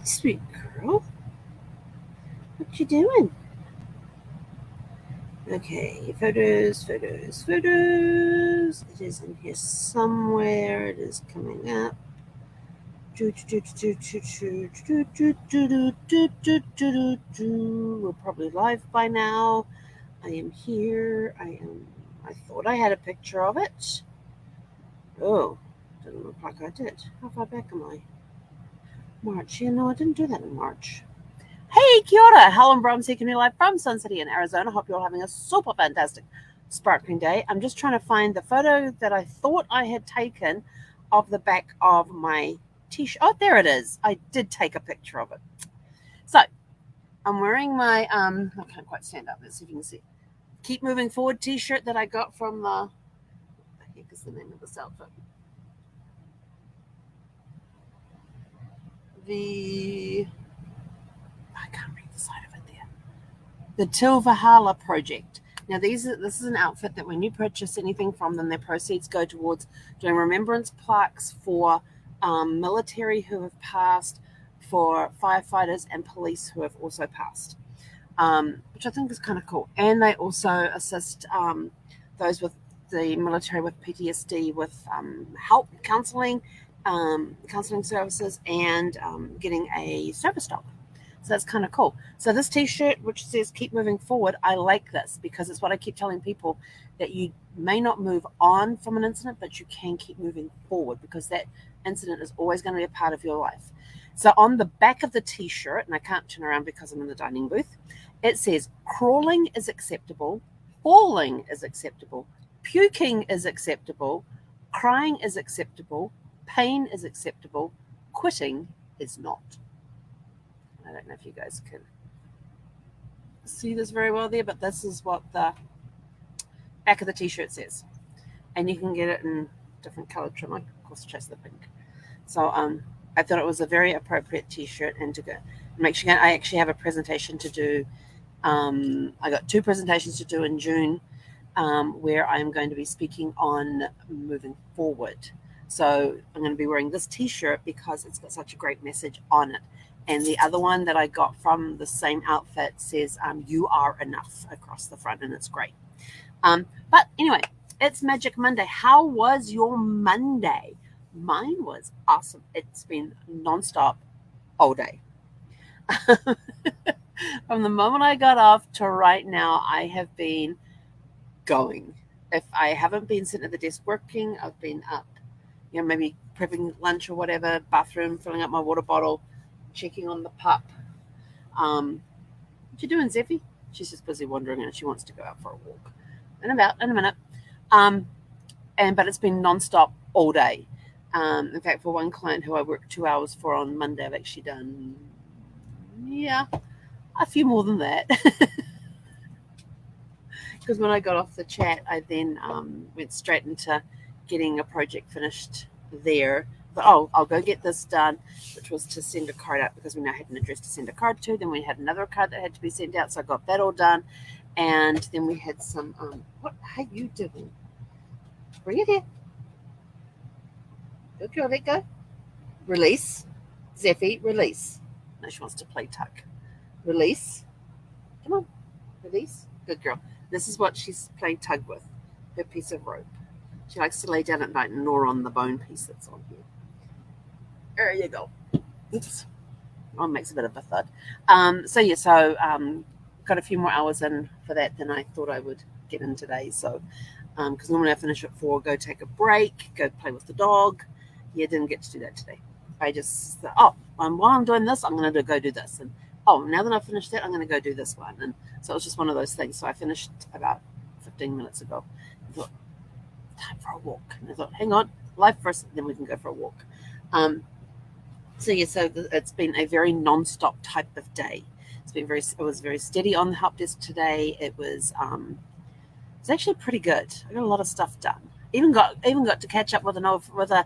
Sweet girl. What you doing? Okay, photos. It is in here somewhere. It is coming up. We're probably live by now. I am here. I thought I had a picture of it. Oh, doesn't look like I did. How far back am I? March. Yeah, no, I didn't do that in March. Hey, kia ora. Helen Brahms here, live from Sun City in Arizona. Hope you're all having a super fantastic, sparkling day. I'm just trying to find the photo that I thought I had taken of the back of my t-shirt. Oh, there it is. I did take a picture of it. So I'm wearing my I can't quite stand up. Let's see if you can see. Keep Moving Forward t-shirt that I got from what the heck is the name of this outfit? I can't read the side of it there. The Tilvahala Project. Now, this is an outfit that when you purchase anything from them, their proceeds go towards doing remembrance plaques for military who have passed, for firefighters and police who have also passed, which I think is kind of cool. And they also assist those with the military with PTSD with help, counseling services, and getting a service dog. So that's kind of cool. So this t-shirt, which says keep moving forward, I like this because it's what I keep telling people, that you may not move on from an incident, but you can keep moving forward because that incident is always going to be a part of your life. So on the back of the t-shirt, and I can't turn around because I'm in the dining booth, it says crawling is acceptable, falling is acceptable, puking is acceptable, crying is acceptable, pain is acceptable, quitting is not. I don't know if you guys can see this very well there, but this is what the back of the t-shirt says. And you can get it in different colored trim. I, of course, chose the pink. So I thought it was a very appropriate t-shirt, and to go make sure I actually have a presentation to do. I got 2 presentations to do in June where I'm going to be speaking on moving forward. So I'm going to be wearing this t-shirt because it's got such a great message on it. And the other one that I got from the same outfit says, you are enough across the front, and it's great. But anyway, it's Magic Monday. How was your Monday? Mine was awesome. It's been nonstop all day. From the moment I got off to right now, I have been going. If I haven't been sitting at the desk working, I've been up, maybe prepping lunch or whatever, bathroom, filling up my water bottle, checking on the pup. What you doing, Zeffy? She's just busy wandering and she wants to go out for a walk. In a minute. But it's been nonstop all day. In fact, for one client who I worked 2 hours for on Monday, I've actually done, a few more than that. Because when I got off the chat, I then went straight into getting a project finished there. But I'll go get this done, which was to send a card out because we now had an address to send a card to. Then we had another card that had to be sent out, so I got that all done. And then we had some, what are you doing? Bring it here. Okay, let go. Release. Zeffy, release. No, she wants to play tug. Release. Come on. Release. Good girl. This is what she's playing tug with, her piece of rope. She likes to lay down at night and gnaw on the bone piece that's on here. There you go. Oops. Oh, it makes a bit of a thud. Got a few more hours in for that than I thought I would get in today. So, because normally I finish at 4, go take a break, go play with the dog. Yeah, didn't get to do that today. I just thought, while I'm doing this, I'm going to go do this. And now that I've finished that, I'm going to go do this one. And so it was just one of those things. So I finished about 15 minutes ago. I thought, time for a walk. And I thought, hang on, life first, then we can go for a walk. So it's been a very non-stop type of day. It was very steady on the help desk today. It was actually pretty good. I got a lot of stuff done. Even got to catch up with a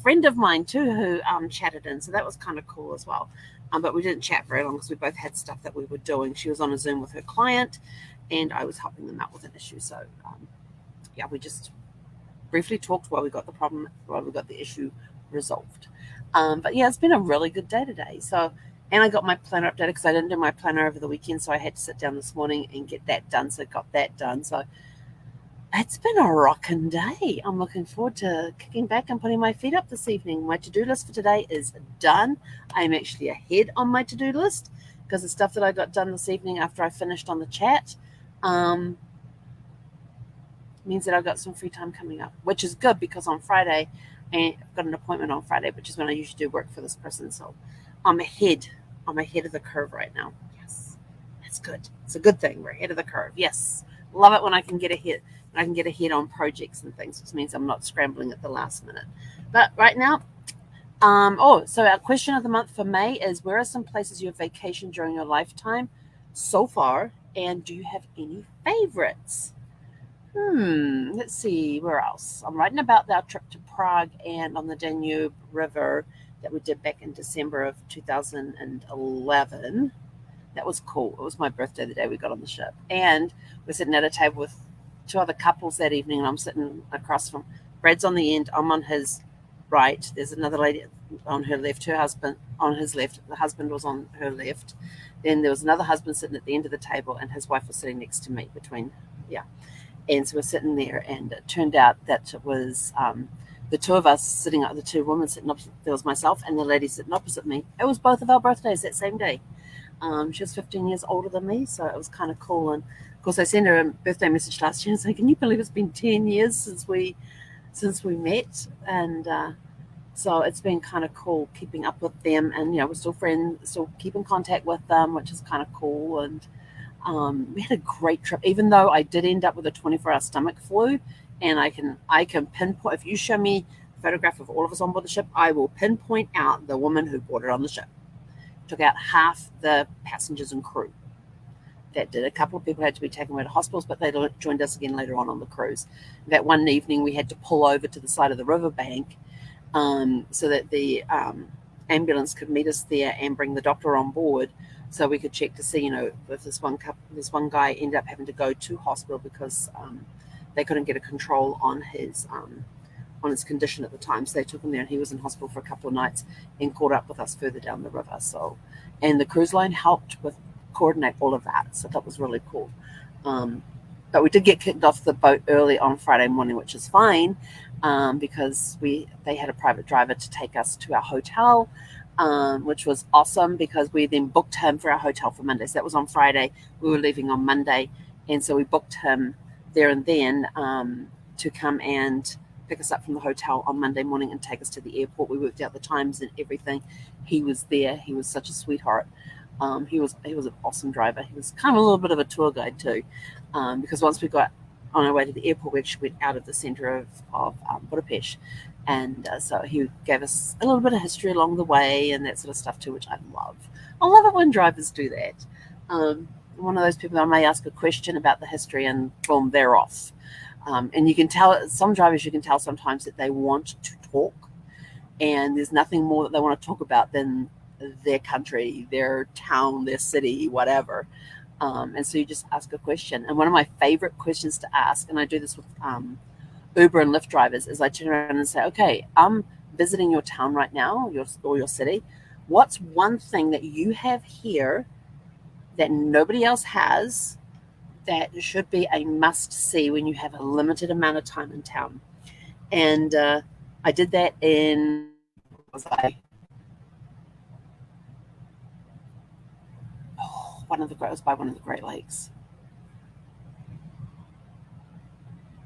friend of mine too who chatted in. So that was kind of cool as well. But we didn't chat very long because we both had stuff that we were doing. She was on a Zoom with her client, and I was helping them out with an issue. So we just briefly talked while we got the issue resolved. But yeah, it's been a really good day today. So, and I got my planner updated because I didn't do my planner over the weekend, so I had to sit down this morning and get that done. So I got that done. So it's been a rocking day. I'm looking forward to kicking back and putting my feet up this evening. My to-do list for today is done. I'm actually ahead on my to-do list because the stuff that I got done this evening after I finished on the chat means that I've got some free time coming up, which is good because on Friday, and I've got an appointment on Friday, which is when I usually do work for this person. So I'm ahead. I'm ahead of the curve right now. Yes, that's good. It's a good thing. We're ahead of the curve. Yes, love it when I can get ahead. I can get ahead on projects and things, which means I'm not scrambling at the last minute. But right now, so our question of the month for May is: where are some places you have vacationed during your lifetime so far, and do you have any favorites? Let's see, where else? I'm writing about our trip to Prague and on the Danube River that we did back in December of 2011. That was cool. It was my birthday the day we got on the ship. And we're sitting at a table with two other couples that evening, and I'm sitting across from Brad's on the end, I'm on his right. There's another lady on her left, her husband on his left. The husband was on her left. Then there was another husband sitting at the end of the table, and his wife was sitting next to me and so we're sitting there, and it turned out that it was the two of us sitting up, the two women sitting opposite. There was myself and the lady sitting opposite me. It was both of our birthdays that same day. She was 15 years older than me, so it was kind of cool. And of course, I sent her a birthday message last year and said, "Can you believe it's been 10 years since we met?" And so it's been kind of cool keeping up with them, and we're still friends, still keep in contact with them, which is kind of cool. And we had a great trip, even though I did end up with a 24-hour stomach flu. And I can pinpoint, if you show me a photograph of all of us on board the ship, I will pinpoint out the woman who brought it on the ship. Took out half the passengers and crew. That did. A couple of people had to be taken away to hospitals, but they joined us again later on the cruise. That one evening we had to pull over to the side of the riverbank so that the ambulance could meet us there and bring the doctor on board, so we could check to see, if this one guy ended up having to go to hospital because they couldn't get a control on his condition at the time. So they took him there, and he was in hospital for a couple of nights and caught up with us further down the river. So, and the cruise line helped with coordinate all of that. So that was really cool. But we did get kicked off the boat early on Friday morning, which is fine, because they had a private driver to take us to our hotel, which was awesome because we then booked him for our hotel for Monday. So that was on Friday. We were leaving on Monday, and so we booked him there and then to come and pick us up from the hotel on Monday morning and take us to the airport. We worked out the times and everything. He was there. He was such a sweetheart. He was an awesome driver. He was kind of a little bit of a tour guide too, because once we got on our way to the airport, we actually went out of the center of Budapest, and so he gave us a little bit of history along the way and that sort of stuff too, which I love. I love it when drivers do that. One of those people, I may ask a question about the history and boom, they're off. And you can tell, some drivers, you can tell sometimes that they want to talk, and there's nothing more that they want to talk about than their country, their town, their city, whatever. And so you just ask a question. And one of my favorite questions to ask, and I do this with Uber and Lyft drivers, is I turn around and say, "Okay, I'm visiting your town right now, or your city. What's one thing that you have here that nobody else has that should be a must-see when you have a limited amount of time in town?" And I did that in, it was by one of the Great Lakes.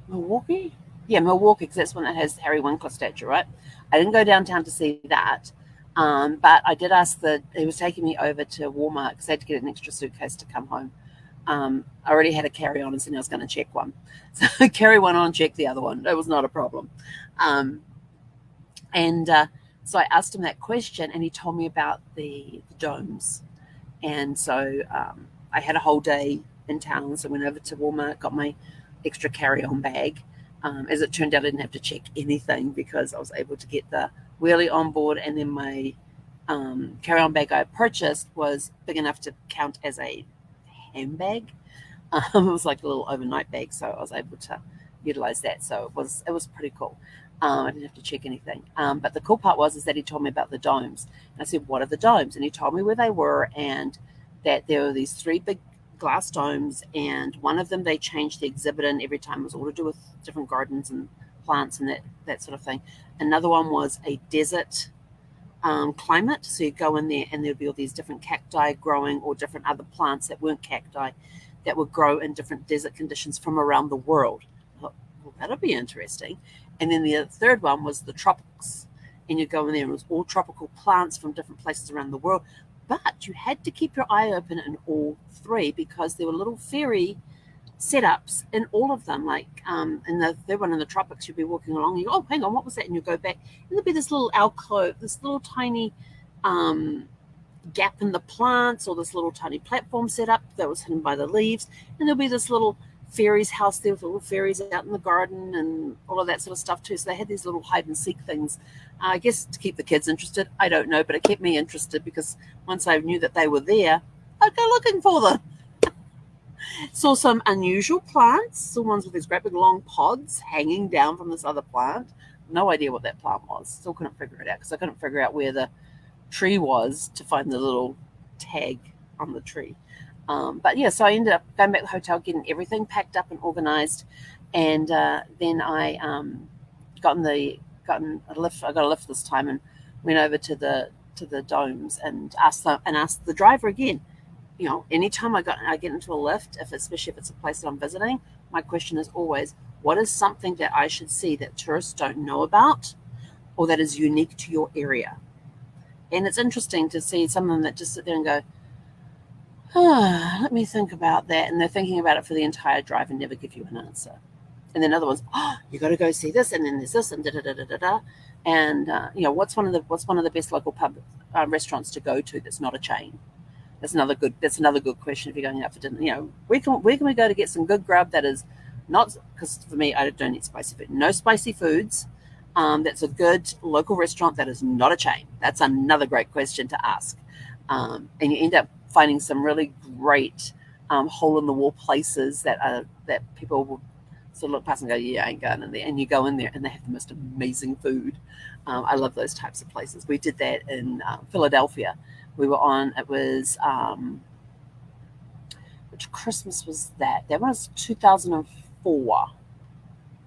Milwaukee? Yeah, Milwaukee, because that's one that has the Harry Winkler statue, right? I didn't go downtown to see that, but I did ask he was taking me over to Walmart because I had to get an extra suitcase to come home. I already had a carry-on and said I was going to check one. So carry one on, check the other one. It was not a problem. So I asked him that question, and he told me about the domes. And so I had a whole day in town, so I went over to Walmart, got my extra carry-on bag. As it turned out, I didn't have to check anything because I was able to get the wheelie on board, and then my carry-on bag I purchased was big enough to count as a handbag. It was like a little overnight bag, so I was able to utilize that. So it was pretty cool. I didn't have to check anything. But the cool part is that he told me about the domes. And I said, what are the domes? And he told me where they were, and that there were these 3 big glass domes, and one of them they changed the exhibit in every time. It was all to do with different gardens and plants and that sort of thing. Another one was a desert climate. So you go in there and there'd be all these different cacti growing, or different other plants that weren't cacti that would grow in different desert conditions from around the world. I thought, well, that'll be interesting. And then the third one was the tropics. And you go in there and it was all tropical plants from different places around the world. But you had to keep your eye open in all 3, because there were little fairy setups in all of them. Like in the third one in the tropics, you'd be walking along and you go, oh, hang on, what was that? And you go back and there'd be this little alcove, this little tiny gap in the plants, or this little tiny platform set up that was hidden by the leaves. And there'll be this little fairies house there with little fairies out in the garden and all of that sort of stuff too. So they had these little hide and seek things, I guess to keep the kids interested. I don't know, but it kept me interested, because once I knew that they were there, I'd go looking for them. Saw some unusual plants, saw ones with these great big long pods hanging down from this other plant. No idea what that plant was. Still couldn't figure it out, because I couldn't figure out where the tree was to find the little tag on the tree. But yeah, so I ended up going back to the hotel, getting everything packed up and organized, and then I got a lift. I got a lift this time and went over to the domes and asked the driver again. You know, anytime I get into a lift, especially if it's a place that I'm visiting, my question is always, what is something that I should see that tourists don't know about, or that is unique to your area? And it's interesting to see some of them that just sit there and go, let me think about that. And they're thinking about it for the entire drive and never give you an answer. And then other ones, you got to go see this, and then there's this, and da da da da da da. And what's one of the best local restaurants to go to that's not a chain? That's another good question if you're going out for dinner. Where can we go to get some good grub that is not, because for me, I don't eat spicy food. No spicy foods. That's a good local restaurant that is not a chain. That's another great question to ask. And you end up finding some really great hole-in-the-wall places that people will sort of look past and go, yeah, I ain't going in there. And you go in there and they have the most amazing food. I love those types of places. We did that in Philadelphia. We were on, it was, which Christmas was that? That was 2004.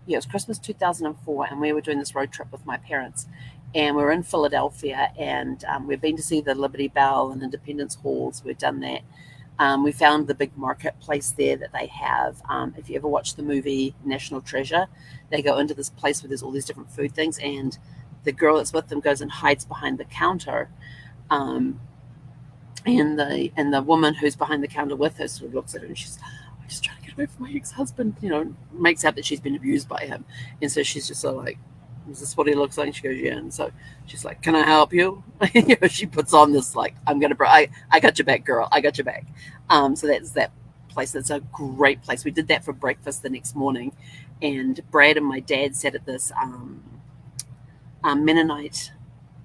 Yeah, it was Christmas 2004, and we were doing this road trip with my parents. And we were in Philadelphia, and we've been to see the Liberty Bell and Independence Halls. We've done that. We found the big marketplace there that they have. If you ever watch the movie National Treasure, they go into this place where there's all these different food things, and the girl that's with them goes and hides behind the counter. And the woman who's behind the counter with her sort of looks at her and she's, I'm just trying to get away from my ex-husband, makes out that she's been abused by him. And so she's just sort of like, is this what he looks like? And she goes, yeah. And so she's like, can I help you? She puts on this, like, I got your back, girl. I got your back. So that's that place. That's a great place. We did that for breakfast the next morning. And Brad and my dad sat at this Mennonite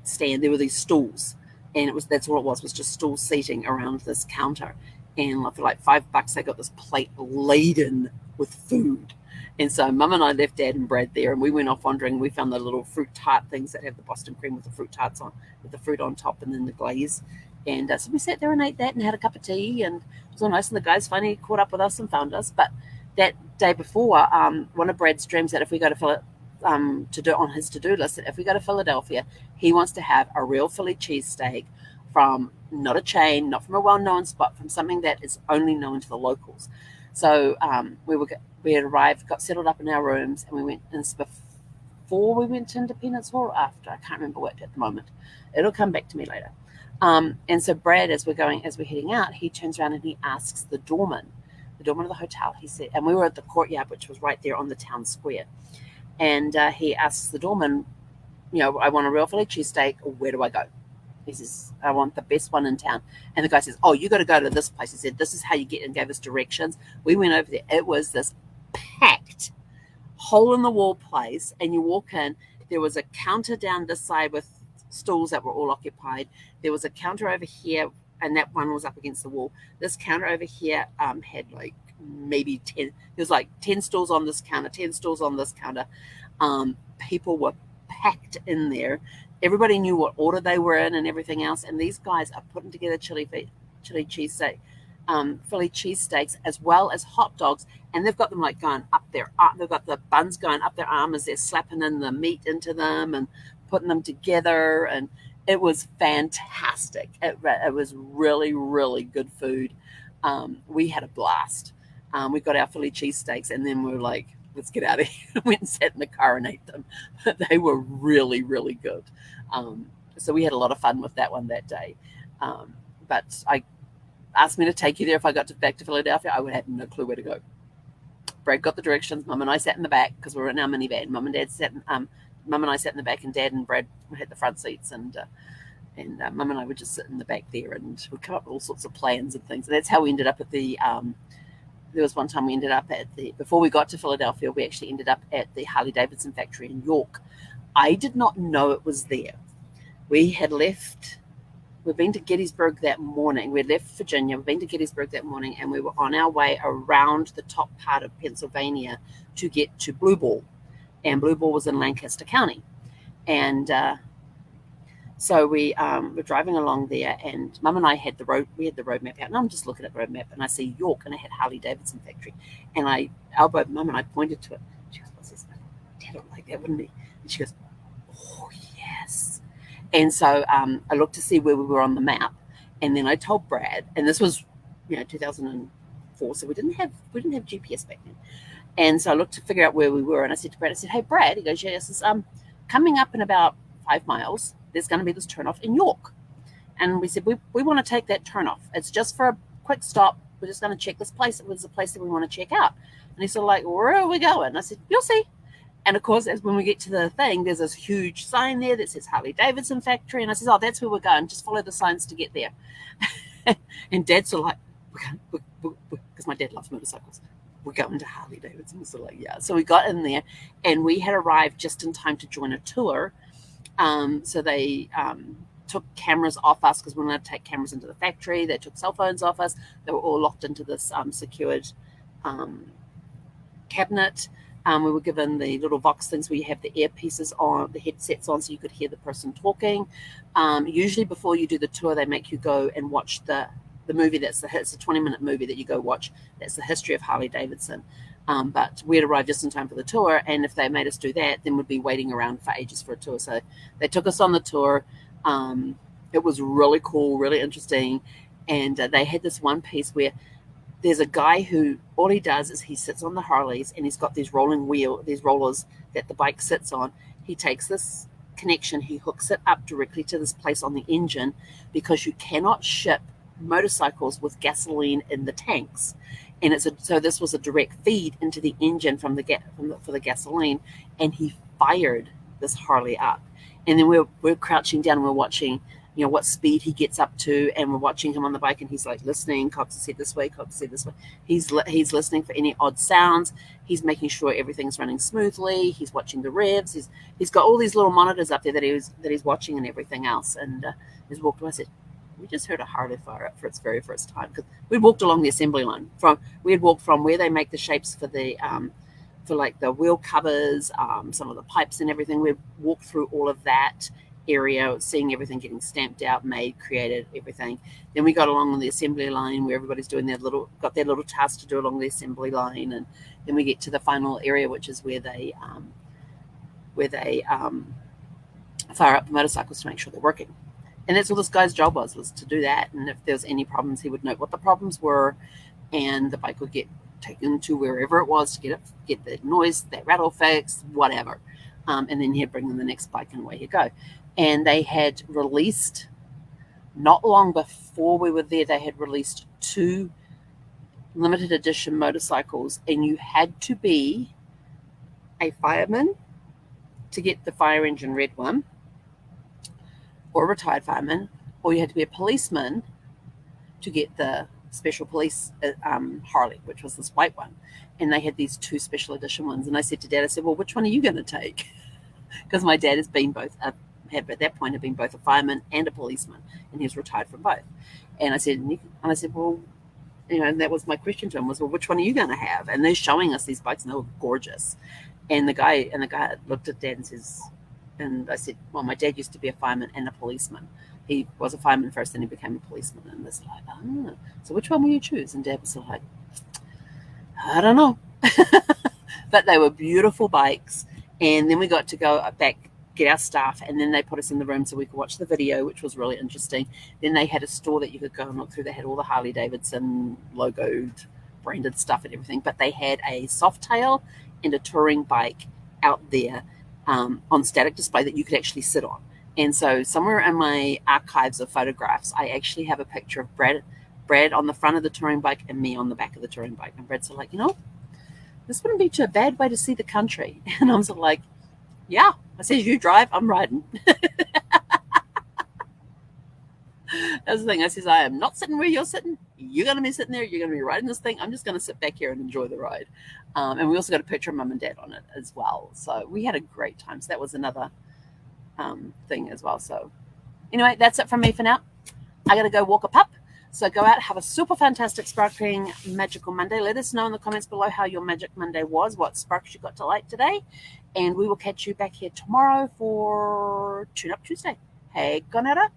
stand. There were these stools. And that's all it was just stool seating around this counter. And for like $5, they got this plate laden with food. And so Mum and I left Dad and Brad there, and we went off wandering. We found the little fruit tart things that have the Boston cream with the fruit tarts on, with the fruit on top and then the glaze. And so we sat there and ate that and had a cup of tea, and it was all nice. And the guys finally caught up with us and found us. But that day before, one of Brad's dreams that if we go to to do on his to-do list, that if we go to Philadelphia, he wants to have a real Philly cheesesteak from not a chain, not from a well-known spot, from something that is only known to the locals. So we had arrived, got settled up in our rooms, and we went. And before we went to Independence Hall, or after, I can't remember what at the moment. It'll come back to me later. And so Brad, as we're heading out, he turns around and he asks the doorman of the hotel. He said, and we were at the courtyard, which was right there on the town square. And he asks the doorman, I want a real Philly cheesesteak. Where do I go? He says, I want the best one in town. And the guy says, oh, you got to go to this place. He said, this is how you get, and gave us directions. We went over there. It was this packed hole-in-the-wall place. And you walk in, there was a counter down this side with stools that were all occupied. There was a counter over here, and that one was up against the wall. This counter over here had like maybe 10. There was like 10 stools on this counter, 10 stools on this counter. People were packed in there. Everybody knew what order they were in and everything else. And these guys are putting together chili cheesesteak, Philly cheesesteaks, as well as hot dogs. And they've got them like going up their arm. They've got the buns going up their arm as they're slapping in the meat into them and putting them together. And it was fantastic. It was really, really good food. We had a blast. We got our Philly cheesesteaks, and then we were like, let's get out of here. Went and sat in the car and ate them. They were really, really good. So we had a lot of fun with that one that day. But I asked me to take you there if I got back to Philadelphia. I would have no clue where to go. Brad got the directions. Mum and I sat in the back because we were in our minivan. Mum and I sat in the back, and Dad and Brad had the front seats, and Mum and I would just sit in the back there, and we'd come up with all sorts of plans and things. And that's how we ended up at the. There was one time we ended up before we got to Philadelphia, we actually ended up at the Harley-Davidson factory in York. I did not know it was there. We'd been to Gettysburg that morning. We'd left Virginia, we'd been to Gettysburg that morning, and we were on our way around the top part of Pennsylvania to get to Blue Ball. And Blue Ball was in Lancaster County. And so we were driving along there, and Mum and I had the road map out, and I'm just looking at the road map, and I see York, and I had Harley-Davidson factory, and I elbowed Mum, and I pointed to it. She goes, what's this? Dad would like that, wouldn't he? And she goes, oh, yes. And so I looked to see where we were on the map, and then I told Brad, and this was 2004, so we didn't have GPS back then. And so I looked to figure out where we were, and I said to Brad, hey, Brad, he goes, yes, coming up in about 5 miles, there's going to be this turnoff in York. And we said, we want to take that turnoff. It's just for a quick stop. We're just going to check this place. It was the place that we want to check out. And he's sort of like, where are we going? And I said, you'll see. And of course, as when we get to the thing, there's this huge sign there that says Harley-Davidson factory. And I said, oh, that's where we're going. Just follow the signs to get there. And Dad's sort of like, because my dad loves motorcycles. We're going to Harley-Davidson. So like, yeah. So we got in there, and we had arrived just in time to join a tour. So they took cameras off us because we weren't allowed to take cameras into the factory. They took cell phones off us. They were all locked into this secured cabinet. We were given the little Vox things where you have the earpieces on, the headsets on, so you could hear the person talking. Usually before you do the tour, they make you go and watch the movie. It's a 20-minute movie that you go watch. That's the history of Harley-Davidson. But we had arrived just in time for the tour, and if they made us do that, then we'd be waiting around for ages for a tour. So they took us on the tour. It was really cool, really interesting, and they had this one piece where there's a guy who all he does is he sits on the Harleys, and he's got these rollers that the bike sits on. He takes this connection, he hooks it up directly to this place on the engine, because you cannot ship motorcycles with gasoline in the tanks. And so this was a direct feed into the engine for the gasoline, and he fired this Harley up. And then we're crouching down, and we're watching, what speed he gets up to, and we're watching him on the bike, and he's like listening. Cox is head this way, Cox is head this way. He's listening for any odd sounds. He's making sure everything's running smoothly. He's watching the revs. He's got all these little monitors up there that he's watching and everything else. And he's walked away. I said, we just heard a Harley fire up for its very first time, because we walked along the assembly line. We had walked from where they make the shapes for the like the wheel covers, some of the pipes and everything. We walked through all of that area, seeing everything getting stamped out, made, created, everything. Then we got along on the assembly line where everybody's doing their little task to do along the assembly line, and then we get to the final area, which is where they fire up the motorcycles to make sure they're working. And that's all this guy's job was to do that. And if there was any problems, he would note what the problems were, and the bike would get taken to wherever it was to get the noise, that rattle fixed, whatever. And then he'd bring them the next bike, and away you go. And they had released, not long before we were there, they had released 2 limited edition motorcycles, and you had to be a fireman to get the fire engine red one, or a retired fireman, or you had to be a policeman to get the special police Harley, which was this white one. And they had these 2 special edition ones. And I said to Dad, well, which one are you going to take? Because my dad has been both, at that point, had been both a fireman and a policeman, and he was retired from both. And I said, well, and that was my question to him was, well, which one are you going to have? And they're showing us these bikes, and they were gorgeous. And the guy looked at Dad and says, and I said, well, my dad used to be a fireman and a policeman. He was a fireman first, then he became a policeman. And it's like, oh, so which one will you choose? And Dad was sort of like, I don't know. But they were beautiful bikes. And then we got to go back, get our stuff, and then they put us in the room so we could watch the video, which was really interesting. Then they had a store that you could go and look through. They had all the Harley Davidson logoed, branded stuff and everything, but they had a Softail and a touring bike out there on static display that you could actually sit on. And so somewhere in my archives of photographs, I actually have a picture of Brad on the front of the touring bike and me on the back of the touring bike. And Brad's sort of like, you know, this wouldn't be too a bad way to see the country. And I'm sort of like, yeah. I said, you drive, I'm riding. That's the thing. I says, I am not sitting where you're sitting. You're going to be sitting there. You're going to be riding this thing. I'm just going to sit back here and enjoy the ride. And we also got a picture of Mum and Dad on it as well. So we had a great time. So that was another thing as well. So anyway, that's it from me for now. I got to go walk a pup. So go out, have a super fantastic, sparkling, magical Monday. Let us know in the comments below how your Magic Monday was, what sparks you got to light today. And we will catch you back here tomorrow for Tune Up Tuesday. Hey, Gonetta.